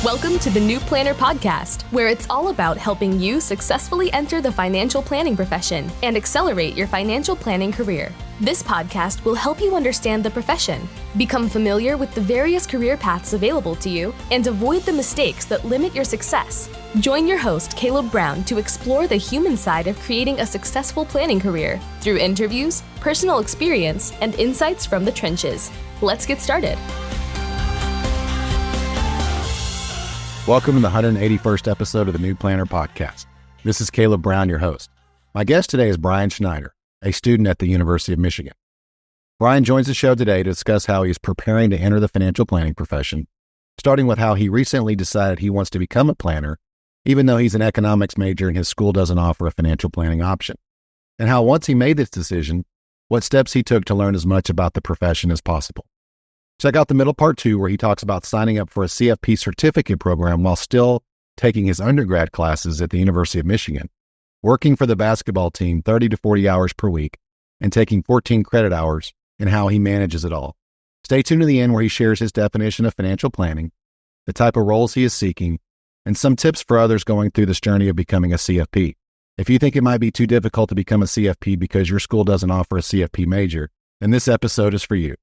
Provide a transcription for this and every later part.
Welcome to the New Planner Podcast, where it's all about helping you successfully enter the financial planning profession and accelerate your financial planning career. This podcast will help you understand the profession, become familiar with the various career paths available to you, and avoid the mistakes that limit your success. Join your host, Caleb Brown, to explore the human side of creating a successful planning career through interviews, personal experience, and insights from the trenches. Let's get started. Welcome to the 181st episode of the New Planner Podcast. This is Caleb Brown, your host. My guest today is Bryan Schneider, a student at the University of Michigan. Bryan joins the show today to discuss how he is preparing to enter the financial planning profession, starting with how he recently decided he wants to become a planner, even though he's an economics major and his school doesn't offer a financial planning option, and how once he made this decision, what steps he took to learn as much about the profession as possible. Check out the middle part 2, where he talks about signing up for a CFP Certificate program while still taking his undergrad classes at the University of Michigan, working for the basketball team 30 to 40 hours per week, and taking 14 credit hours, and how he manages it all. Stay tuned to the end, where he shares his definition of financial planning, the type of roles he is seeking, and some tips for others going through this journey of becoming a CFP. If you think it might be too difficult to become a CFP because your school doesn't offer a CFP major, then this episode is for you.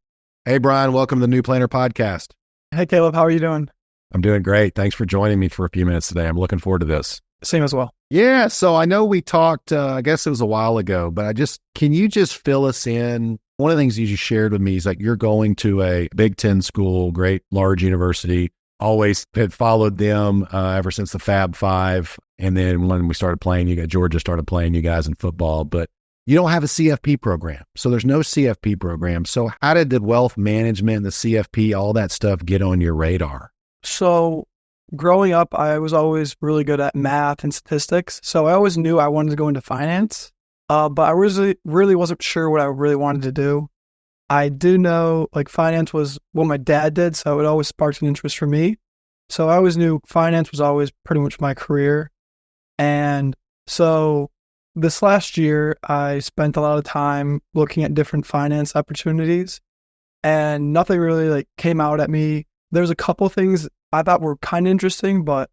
Hey, Bryan, welcome to the New Planner Podcast. Hey, Caleb, how are you doing? I'm doing great. Thanks for joining me for a few minutes today. I'm looking forward to this. Same as well. Yeah, so I know we talked, I guess it was a while ago, but can you just fill us in? One of the things you shared with me is like you're going to a Big Ten school, great large university, always had followed them ever since the Fab Five. And then when we started playing, Georgia started playing you guys in football, but you don't have a CFP program. So there's no CFP program. So how did the wealth management, the CFP, all that stuff get on your radar? So growing up, I was always really good at math and statistics. So I always knew I wanted to go into finance, but I really wasn't sure what I really wanted to do. I do know finance was what my dad did, so it always sparked an interest for me. So I always knew finance was always pretty much my career. And so this last year, I spent a lot of time looking at different finance opportunities, and nothing really came out at me. There's a couple things I thought were kind of interesting, but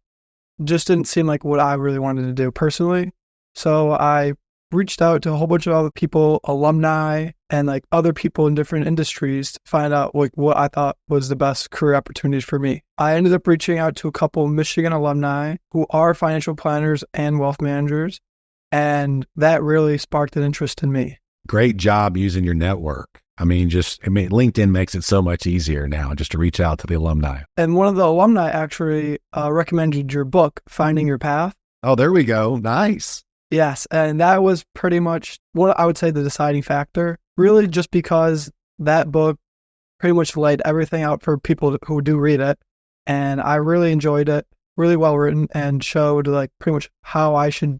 just didn't seem like what I really wanted to do personally. So I reached out to a whole bunch of other people, alumni, and other people in different industries to find out what I thought was the best career opportunities for me. I ended up reaching out to a couple Michigan alumni who are financial planners and wealth managers. And that really sparked an interest in me. Great job using your network. LinkedIn makes it so much easier now just to reach out to the alumni. And one of the alumni actually recommended your book, Finding Your Path. Oh, there we go. Nice. Yes. And that was pretty much what I would say the deciding factor, really just because that book pretty much laid everything out for people who do read it. And I really enjoyed it, really well written, and showed pretty much how I should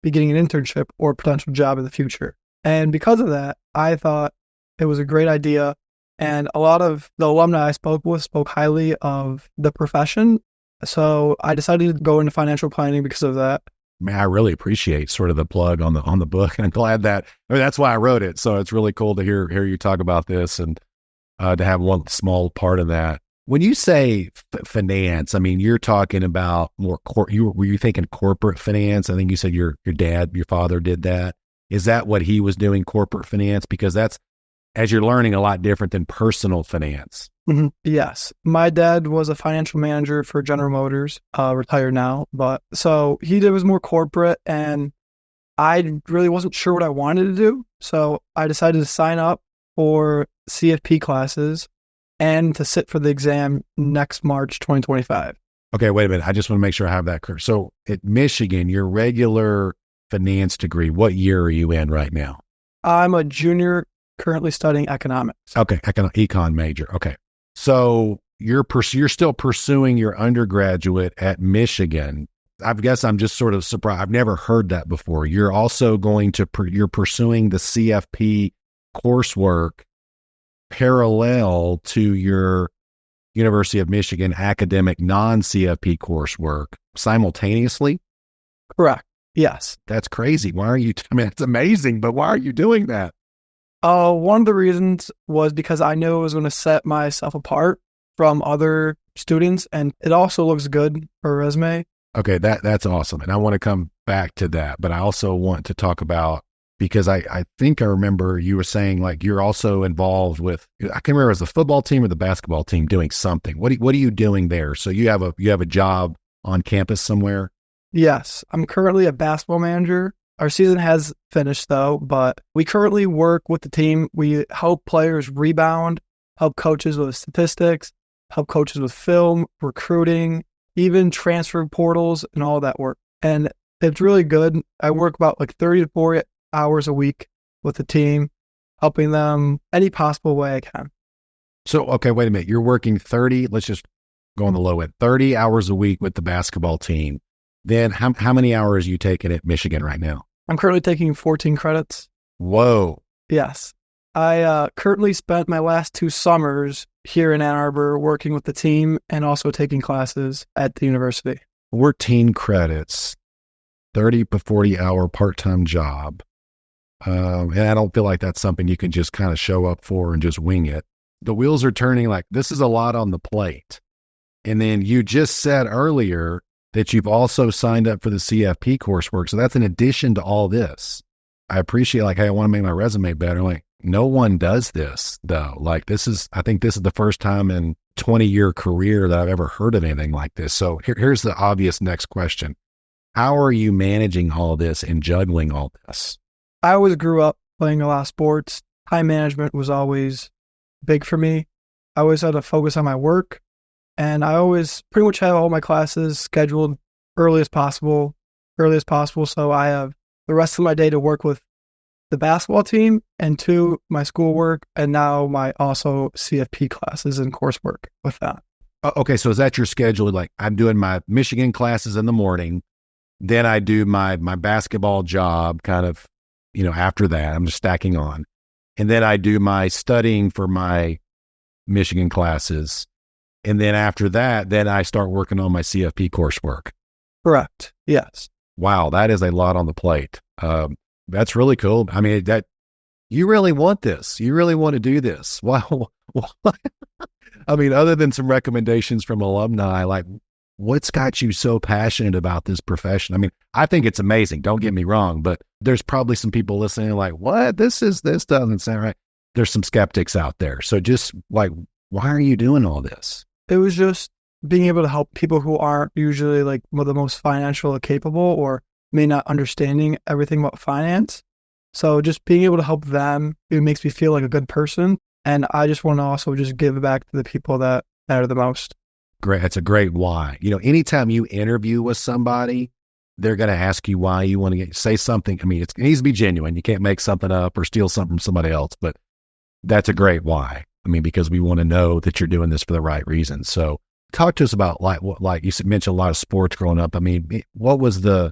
be getting an internship or potential job in the future. And because of that, I thought it was a great idea. And a lot of the alumni I spoke with spoke highly of the profession. So I decided to go into financial planning because of that. Man, I really appreciate sort of the plug on the book. I'm glad that's why I wrote it. So it's really cool to hear you talk about this and to have one small part of that. When you say finance, you're talking about more were you thinking corporate finance? I think you said your father did that. Is that what he was doing, corporate finance? Because that's, as you're learning, a lot different than personal finance. Mm-hmm. Yes. My dad was a financial manager for General Motors, retired now. But so was more corporate, and I really wasn't sure what I wanted to do. So I decided to sign up for CFP classes and to sit for the exam next March 2025. Okay, wait a minute. I just want to make sure I have that correct. So at Michigan, your regular finance degree, what year are you in right now? I'm a junior currently studying economics. Okay, econ major. Okay. So you're still pursuing your undergraduate at Michigan. I guess I'm just sort of surprised. I've never heard that before. You're also you're pursuing the CFP coursework parallel to your University of Michigan academic non-CFP coursework simultaneously? Correct. Yes. That's crazy. Why are you, it's amazing, but why are you doing that? One of the reasons was because I knew it was going to set myself apart from other students, and it also looks good for a resume. Okay, that's awesome. And I want to come back to that, but I also want to talk about, because I think I remember you were saying like you're also involved with, I can't remember, as the football team or the basketball team doing something. What are you doing there? So you have a job on campus somewhere? Yes, I'm currently a basketball manager. Our season has finished though, but we currently work with the team. We help players rebound, help coaches with statistics, help coaches with film, recruiting, even transfer portals and all that work. And it's really good. I work about like 30 to 40 hours a week with the team, helping them any possible way I can. So, okay, wait a minute. You're working 30, let's just go on the low end, 30 hours a week with the basketball team. Then how many hours are you taking at Michigan right now? I'm currently taking 14 credits. Whoa. Yes. I currently spent my last 2 summers here in Ann Arbor working with the team and also taking classes at the university. 14 credits, 30 to 40 hour part-time job. And I don't feel like that's something you can just kind of show up for and just wing it. The wheels are turning. Like, this is a lot on the plate. And then you just said earlier that you've also signed up for the CFP coursework. So that's in addition to all this. I appreciate, like, hey, I want to make my resume better. Like, no one does this though. Like, I think this is the first time in 20-year career that I've ever heard of anything like this. So here's the obvious next question. How are you managing all this and juggling all this? I always grew up playing a lot of sports. Time management was always big for me. I always had to focus on my work, and I always pretty much have all my classes scheduled early as possible. So I have the rest of my day to work with the basketball team and my schoolwork, and now my also CFP classes and coursework with that. Okay, so is that your schedule? Like, I'm doing my Michigan classes in the morning, then I do my basketball job kind of, after that. I'm just stacking on. And then I do my studying for my Michigan classes. And then after that, then I start working on my CFP coursework. Correct. Yes. Wow, that is a lot on the plate. That's really cool. I mean, that you really want this. You really want to do this. Wow. I mean, other than some recommendations from alumni, like, what's got you so passionate about this profession? I mean, I think it's amazing. Don't get me wrong, but there's probably some people listening like, what? This doesn't sound right. There's some skeptics out there. So just like, why are you doing all this? It was just being able to help people who aren't usually like the most financially capable or may not understanding everything about finance. So just being able to help them, it makes me feel like a good person. And I just want to also just give back to the people that matter the most. Great. That's a great why. Anytime you interview with somebody, they're going to ask you why you want to say something. I mean, it needs to be genuine. You can't make something up or steal something from somebody else, but that's a great why. I mean, because we want to know that you're doing this for the right reasons. So talk to us about like you mentioned a lot of sports growing up. I mean, what was the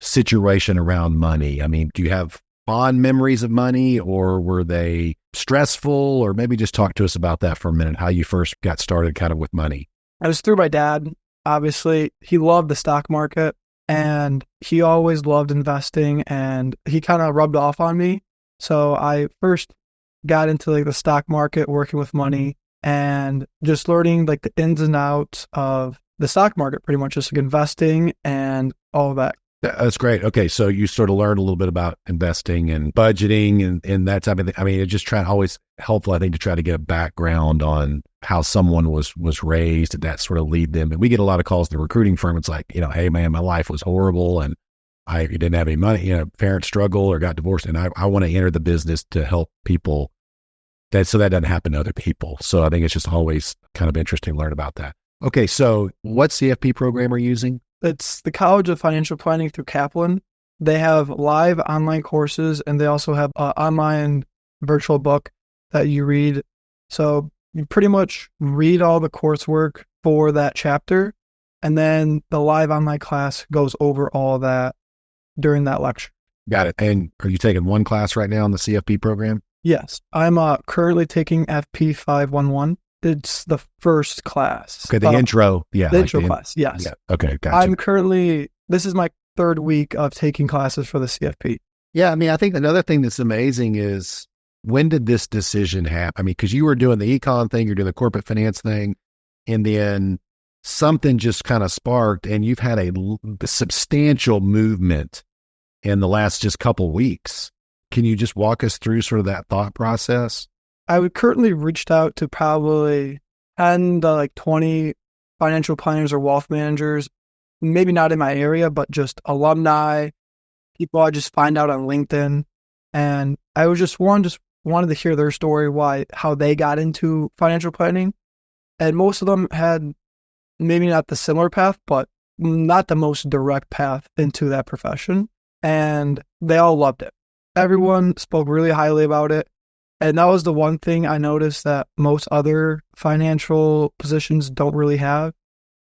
situation around money? I mean, do you have fond memories of money, or were they stressful? Or maybe just talk to us about that for a minute, how you first got started kind of with money. I was through my dad. Obviously, he loved the stock market and he always loved investing, and he kind of rubbed off on me. So I first got into like the stock market, working with money and just learning like the ins and outs of the stock market, pretty much just like investing and all of that. That's great. Okay. So you sort of learned a little bit about investing and budgeting and that type of thing. I mean, it's just always helpful, I think, to try to get a background on how someone was raised, and that sort of lead them. And we get a lot of calls to the recruiting firm. It's like, hey man, my life was horrible and I didn't have any money, parents struggle or got divorced. And I want to enter the business to help people so that doesn't happen to other people. So I think it's just always kind of interesting to learn about that. Okay. So what CFP program are you using? It's the College of Financial Planning through Kaplan. They have live online courses, and they also have an online virtual book that you read. So you pretty much read all the coursework for that chapter, and then the live online class goes over all of that during that lecture. Got it. And are you taking one class right now in the CFP program? Yes. I'm currently taking FP 511. It's the first class. Okay, the intro. Yeah. The intro class, yes. Yeah. Okay, gotcha. This is my 3rd week of taking classes for the CFP. Yeah, I mean, I think another thing that's amazing is, when did this decision happen? I mean, because you were doing the econ thing, you're doing the corporate finance thing. and then something just kind of sparked, and you've had a substantial movement in the last just couple weeks. Can you just walk us through sort of that thought process? I would currently reached out to probably 10 to like 20 financial planners or wealth managers, maybe not in my area, but just alumni, people I just find out on LinkedIn. And I was just wanted to hear their story, how they got into financial planning. And most of them had maybe not the similar path, but not the most direct path into that profession. And they all loved it. Everyone spoke really highly about it. And that was the one thing I noticed that most other financial positions don't really have,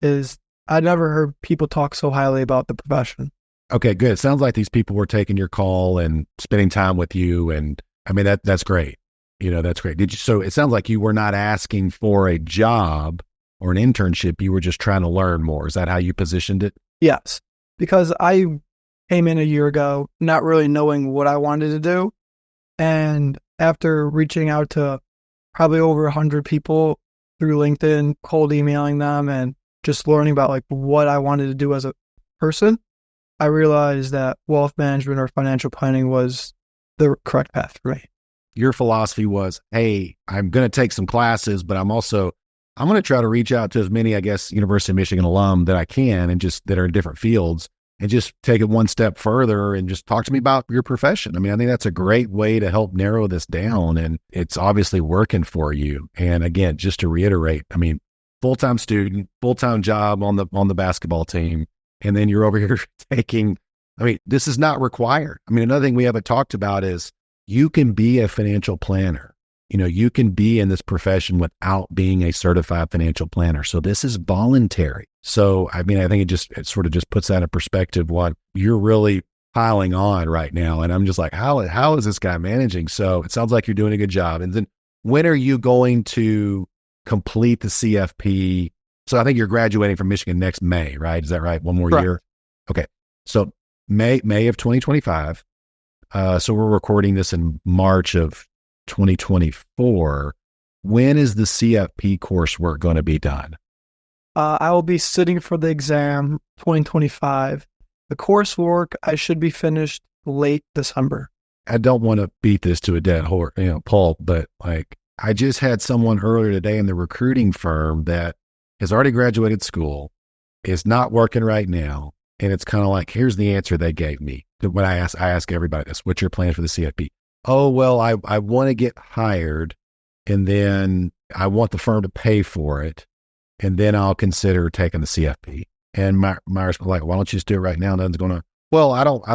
is I never heard people talk so highly about the profession. Okay, good. It sounds like these people were taking your call and spending time with you. And I mean, that's great. That's great. So it sounds like you were not asking for a job or an internship. You were just trying to learn more. Is that how you positioned it? Yes, because I came in a year ago not really knowing what I wanted to do. And after reaching out to probably over 100 people through LinkedIn, cold emailing them, and just learning about like what I wanted to do as a person, I realized that wealth management or financial planning was the correct path for me. Your philosophy was, hey, I'm going to take some classes, but I'm going to try to reach out to as many, I guess, University of Michigan alum that I can, and just that are in different fields, and just take it one step further and just talk to me about your profession. I mean, I think that's a great way to help narrow this down, and it's obviously working for you. And again, just to reiterate, I mean, full-time student, full-time job on the basketball team, and then you're over here taking, I mean, this is not required. I mean, another thing we haven't talked about is you can be a financial planner. You can be in this profession without being a certified financial planner. So this is voluntary. So, I mean, I think it sort of just puts that in perspective, what you're really piling on right now. And I'm just like, how is this guy managing? So it sounds like you're doing a good job. And then when are you going to complete the CFP? So I think you're graduating from Michigan next May, right? Is that right? One more year? Okay. So May of 2025. So we're recording this in March of 2024. When is the CFP coursework going to be done? I will be sitting for the exam 2025. The coursework, I should be finished late December. I don't want to beat this to a dead horse, pulp, but like I just had someone earlier today in the recruiting firm that has already graduated school, is not working right now. And it's kind of like, here's the answer they gave me. When I ask everybody this, what's your plan for the CFP? Oh, well, I want to get hired, and then I want the firm to pay for it, and then I'll consider taking the CFP. And my response was like, why don't you just do it right now? Nothing's going to, well, I don't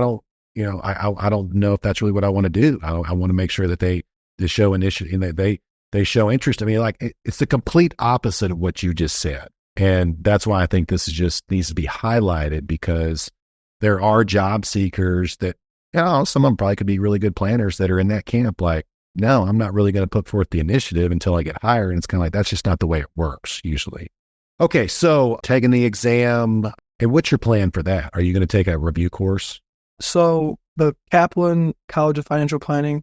know if that's really what I want to do. I want to make sure that they show initiative and that they show interest. I mean, like it's the complete opposite of what you just said. And that's why I think this needs to be highlighted, because there are job seekers that, some of them probably could be really good planners that are in that camp. Like, no, I'm not really going to put forth the initiative until I get hired. And it's kind of like, that's just not the way it works usually. Okay. So taking the exam, and what's your plan for that? Are you going to take a review course? So the Kaplan College of Financial Planning,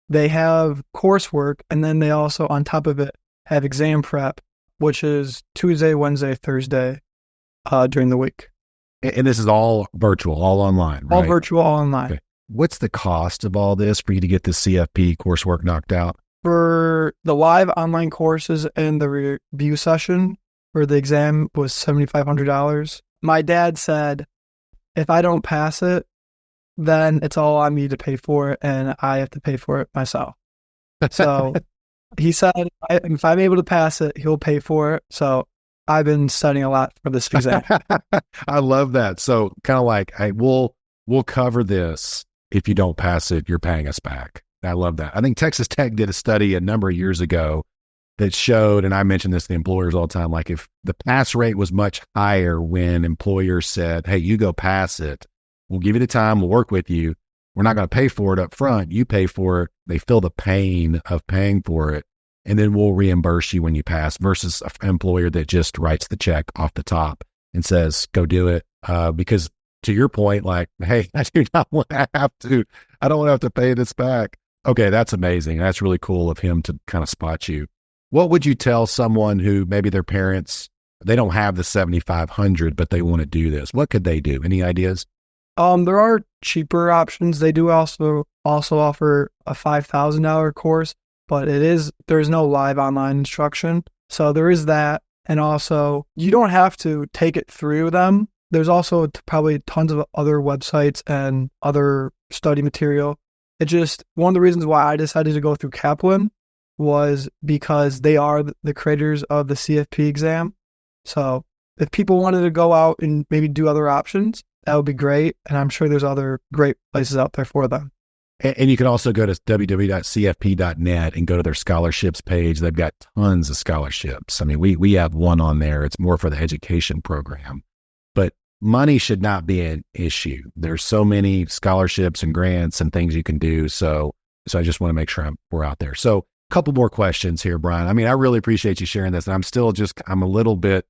they have coursework, and then they also, on top of it, have exam prep, which is Tuesday, Wednesday, Thursday during the week. And this is all virtual, all online, right? All virtual, all online. Okay. What's the cost of all this for you to get the CFP coursework knocked out? For the live online courses and the review session for the exam was $7,500. My dad said, if I don't pass it, then it's all on me to pay for it, and I have to pay for it myself. So he said, if I'm able to pass it, he'll pay for it. So I've been studying a lot for this exam. I love that. So kind of like, we'll cover this. If you don't pass it, you're paying us back. I love that. I think Texas Tech did a study a number of years ago that showed, and I mention this to the employers all the time, like if the pass rate was much higher when employers said, hey, you go pass it, we'll give you the time, we'll work with you. We're not going to pay for it up front. You pay for it. They feel the pain of paying for it, and then we'll reimburse you when you pass, versus an employer that just writes the check off the top and says, go do it. Because to your point, like, hey, I do not want to have to, I don't want to have to pay this back. Okay, that's amazing. That's really cool of him to kind of spot you. What would you tell someone who maybe their parents, they don't have the 7,500, but they want to do this? What could they do? Any ideas? There are cheaper options. They do also offer a $5,000 course, but there's no live online instruction. So there is that. And also, you don't have to take it through them. There's also probably tons of other websites and other study material. One of the reasons why I decided to go through Kaplan was because they are the creators of the CFP exam. So if people wanted to go out and maybe do other options, that would be great. And I'm sure there's other great places out there for them. And you can also go to www.cfp.net and go to their scholarships page. They've got tons of scholarships. I mean, we have one on there. It's more for the education program. But money should not be an issue. There's so many scholarships and grants and things you can do. So I just want to make sure we're out there. So a couple more questions here, Bryan. I mean, I really appreciate you sharing this. And I'm a little bit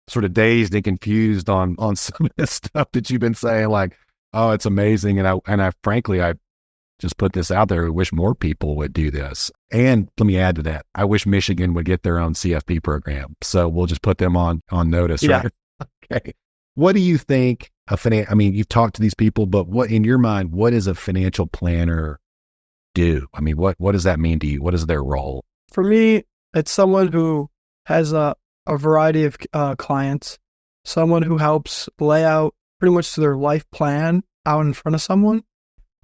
sort of dazed and confused on some of this stuff that you've been saying, like, oh, it's amazing. And I frankly just put this out there. I wish more people would do this. And let me add to that. I wish Michigan would get their own CFP program. So we'll just put them on notice. Yeah. Right? Okay. What do you think I mean, you've talked to these people, but what, in your mind, what does a financial planner do? I mean, what does that mean to you? What is their role? For me, it's someone who has a variety of clients, someone who helps lay out pretty much their life plan out in front of someone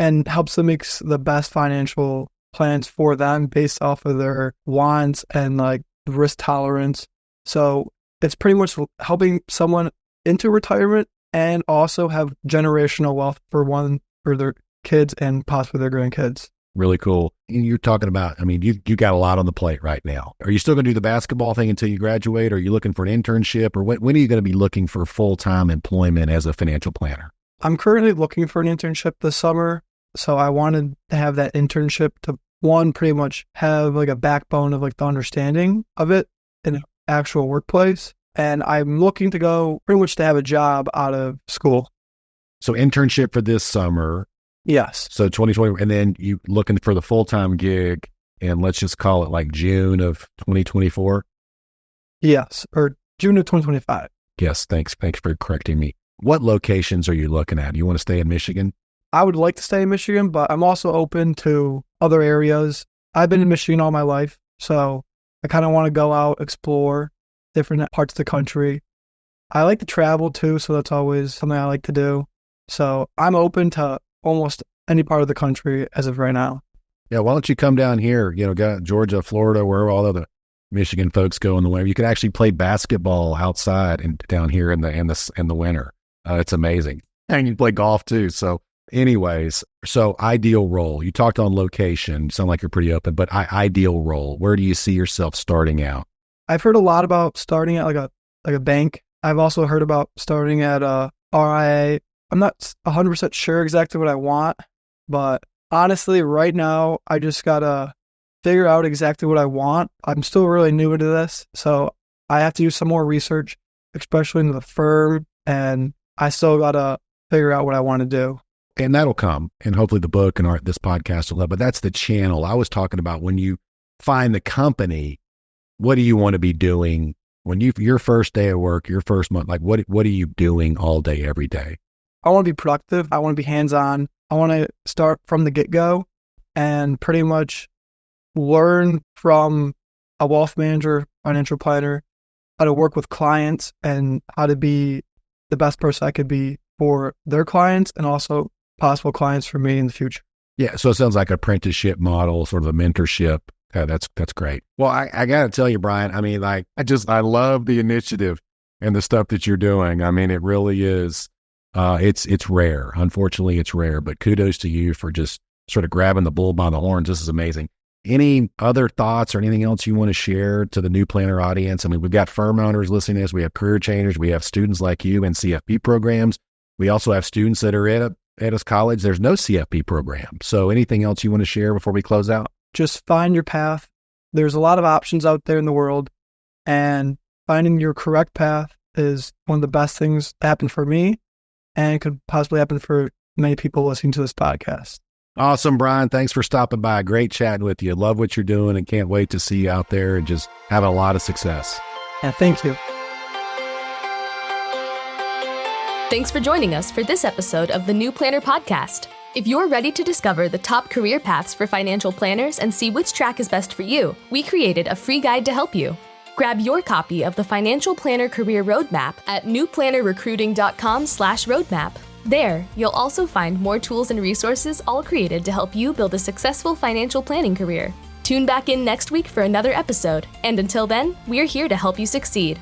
and helps them make the best financial plans for them based off of their wants and like risk tolerance. So it's pretty much helping someone into retirement and also have generational wealth for their kids and possibly their grandkids. Really cool. And you're talking about, I mean, you got a lot on the plate right now. Are you still going to do the basketball thing until you graduate? Or are you looking for an internship? Or when are you going to be looking for full-time employment as a financial planner? I'm currently looking for an internship this summer. So I wanted to have that internship to, one, pretty much have like a backbone of like the understanding of it in an actual workplace. And I'm looking to go pretty much to have a job out of school. So internship for this summer. Yes. So 2020, and then you looking for the full-time gig, and let's just call it like June of 2024? Yes, or June of 2025. Yes, thanks for correcting me. What locations are you looking at? You want to stay in Michigan? I would like to stay in Michigan, but I'm also open to other areas. I've been in Michigan all my life, so I kind of want to go out, explore different parts of the country. I like to travel too, so that's always something I like to do. So I'm open to almost any part of the country as of right now. Yeah, why don't you come down here, go Georgia, Florida, where all of the Michigan folks go in the winter. You could actually play basketball outside and down here in the winter. It's amazing. And you can play golf too. So anyways, ideal role. You talked on location. You sound like you're pretty open, but ideal role. Where do you see yourself starting out? I've heard a lot about starting at like a bank. I've also heard about starting at a RIA. I'm not 100% sure exactly what I want, but honestly, right now, I just got to figure out exactly what I want. I'm still really new to this, so I have to do some more research, especially into the firm, and I still got to figure out what I want to do. And that'll come, and hopefully the book and this podcast will help, but that's the channel. I was talking about when you find the company, what do you want to be doing when your first day of work, your first month, like what are you doing all day, every day? I want to be productive. I want to be hands-on. I want to start from the get-go and pretty much learn from a wealth manager, financial planner, how to work with clients and how to be the best person I could be for their clients and also possible clients for me in the future. Yeah. So it sounds like an apprenticeship model, sort of a mentorship. Yeah, that's great. Well, I got to tell you, Bryan, I mean, like, I love the initiative and the stuff that you're doing. I mean, it really is. It's rare. Unfortunately, it's rare, but kudos to you for just sort of grabbing the bull by the horns. This is amazing. Any other thoughts or anything else you want to share to the new planner audience? I mean, we've got firm owners listening to this. We have career changers. We have students like you in CFP programs. We also have students that are at a college. There's no CFP program. So anything else you want to share before we close out? Just find your path. There's a lot of options out there in the world, and finding your correct path is one of the best things that happened for me and could possibly happen for many people listening to this podcast. Awesome, Bryan. Thanks for stopping by. Great chatting with you. Love what you're doing and can't wait to see you out there and just having a lot of success. Yeah, thank you. Thanks for joining us for this episode of the New Planner Podcast. If you're ready to discover the top career paths for financial planners and see which track is best for you, we created a free guide to help you. Grab your copy of the Financial Planner Career Roadmap at newplannerrecruiting.com/roadmap. There, you'll also find more tools and resources all created to help you build a successful financial planning career. Tune back in next week for another episode, and until then, we're here to help you succeed.